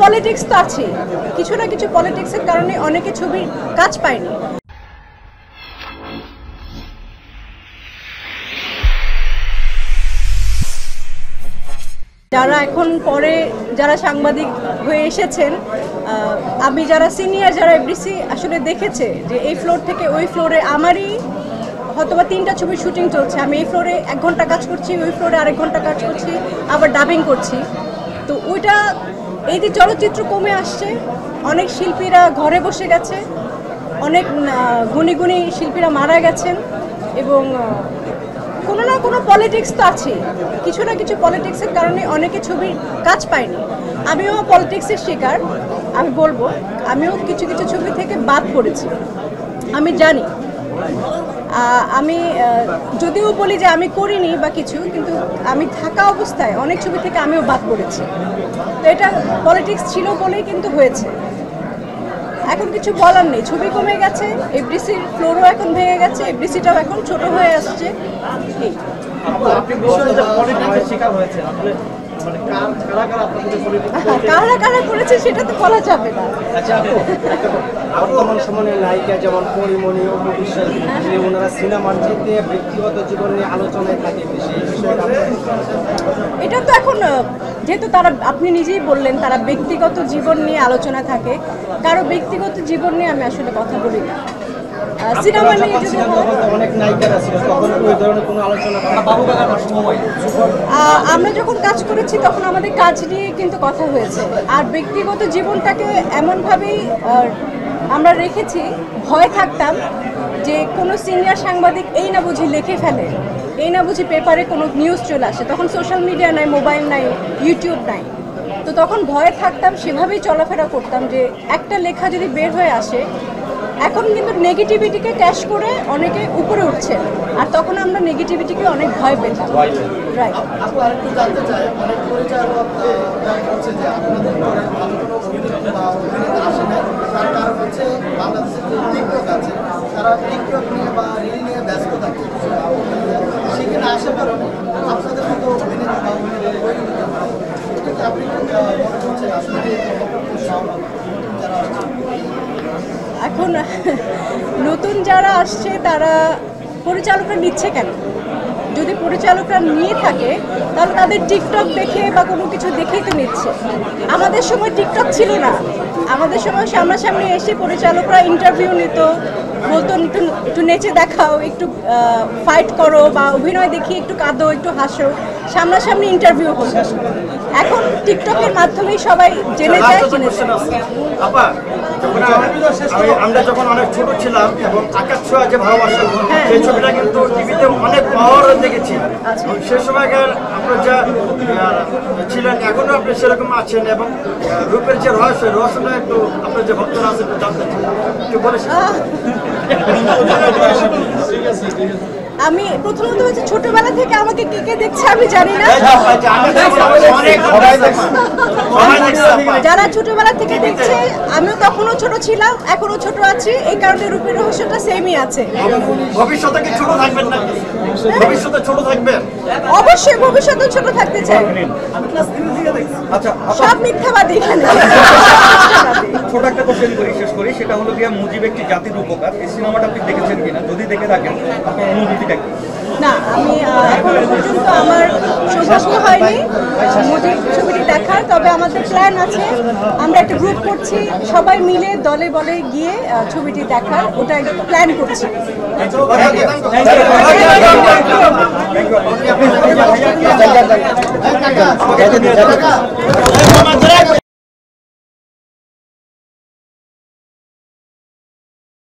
Politics তো আছে, কিছু না কিছু পলিটিক্সের কারণে অনেকে ছবির কাজ পায়নি। যারা এখন পরে যারা সাংবাদিক হয়ে এসেছেন, আমি যারা সিনিয়র যারা এফডিসি আসলে দেখেছে যে এই ফ্লোর থেকে ওই ফ্লোরে আমারই হয়তোবা 3টা ছবির শুটিং চলছে, আমি এই ফ্লোরে 1 ঘন্টা কাজ করছি, ওই ফ্লোরে আরেক ঘন্টা কাজ করছি, আবার ডাবিং করছি। তো ওইটা এই যে চলচ্চিত্র কমে আসছে, অনেক শিল্পীরা ঘরে বসে গেছে, অনেক গুণী গুণী শিল্পীরা মারা গেছেন, এবং কোনো না কোনো পলিটিক্স তো আছে, কিছু না কিছু পলিটিক্সের কারণে অনেকে ছবির কাজ পায়নি। আমিও পলিটিক্সের শিকার, আমি বলবো আমিও কিছু কিছু ছবি থেকে বাদ পড়েছি, আমি জানি। আমি যদিও বলি যে আমি করিনি বা কিছু, কিন্তু আমি থাকা অবস্থায় অনেক ছবি থেকে আমিও বাদ পড়েছি। তো এটা পলিটিক্স ছিল বলেই কিন্তু হয়েছে। এখন কিছু বলার নেই, ছবি কমে গেছে, এফডিসির ফ্লোরও এখন ভেঙে গেছে, এফডিসিটাও এখন ছোট হয়ে আসছে। কারা কারা করেছে সেটা তো বলা যাবে না। বর্তমান সময়ের নায়িকা যেমন পরিমণি ও বিশ্বাস, ওনারা সিনেমার চেয়ে ব্যক্তিগত জীবন নিয়ে আলোচনায় থাকে বেশি, এটা তো এখন যেহেতু তারা, আপনি নিজেই বললেন তারা ব্যক্তিগত জীবন নিয়ে আলোচনা থাকে, কারো ব্যক্তিগত জীবন নিয়ে আমি আসলে কথা বলি না। সিনেমা নিয়ে যদি অনেক নায়িকারা ছিল, তখন ওই ধরনের কোনো আলোচনা আমরা যখন কাজ করেছি তখন আমাদের কাজ নিয়ে কিন্তু কথা হয়েছে, আর ব্যক্তিগত জীবনটাকে এমনভাবেই আমরা রেখেছি, ভয় থাকতাম যে কোনো সিনিয়র সাংবাদিক এই না বুঝি লিখে ফেলে, এই না বুঝি পেপারে কোনো নিউজ চলে আসে, তখন সোশ্যাল মিডিয়া নাই, মোবাইল নাই, ইউটিউব নাই, তো তখন ভয়ে থাকতাম, সেভাবেই চলাফেরা করতাম যে একটা লেখা যদি বের হয়ে আসে। এখন কিন্তু নেগেটিভিটিকে ক্যাশ করে অনেকে উপরে উঠছে, আর তখন আমরা নেগেটিভিটিকে অনেক ভয় পেতাম। রাইট, এখন নতুন যারা আসছে তারা পরিচালকরা নিচ্ছে কেন? যদি পরিচালকরা নিয়ে থাকে তাহলে তাদের টিকটক দেখে বা কোনো কিছু দেখেই তো নিচ্ছে। আমাদের সময় টিকটক ছিল না, আমাদের সময় সামনাসামনি এসে পরিচালকরা ইন্টারভিউ নিত, বলতো একটু নেচে দেখাও, একটু ফাইট করো, বা অভিনয় দেখিয়ে একটু কাঁদো, একটু হাসো, সামনাসামনি ইন্টারভিউ হতো। এখন টিকটকের মাধ্যমেই সবাই জেনে যায়। আমরা যখন অনেক ছোট ছিলাম এবং আকাশ ছোঁয়া যে ভালোবাসা, সেই ছবিটা কিন্তু টিভিতে অনেক পাওয়ার দেখেছি। সে সময়কার আপনার যা ছিলেন, এখনো আপনি সেরকম আছেন, এবং রূপের যে রহস্যটা একটু আপনার যে ভক্তরা আছে একটু জানতে চাই, একটু বলেছেন। আমি প্রথমত হচ্ছে ছোটবেলা থেকে আমাকে কে কে দেখছে আমি জানি না, যারা ছোটবেলা থেকে দেখছে, আমিও তখনও ছোট ছিলাম, এখনো ছোট আছি, এই কারণে রূপের রহস্যটা সেমই আছে। ভবিষ্যতে কি ছোট থাকবেন না? ভবিষ্যতে ছোট থাকবেন? অবশ্যই ভবিষ্যতে ছোট থাকতে চাই। আচ্ছা, সব মিথ্যাবাদী এখানে। ছোট একটা কোশ্চেন করি, শেষ করি, সেটা হলো গিয়ে মুজিব একটি জাতির উপকার, এই সিনেমাটা আপনি দেখেছেন কিনা? যদি দেখে থাকেন আপনার অনুভূতিটা কি? না, আমি এখনো পর্যন্ত আমার সৌভাগ্য হয়নি মুজিব ছবিটি দেখার, তবে আমাদের প্ল্যান আছে, আমরা একটা গ্রুপ করছি, সবাই মিলে দলে বলে গিয়ে ছবিটি দেখার, ওটা প্ল্যান করছি।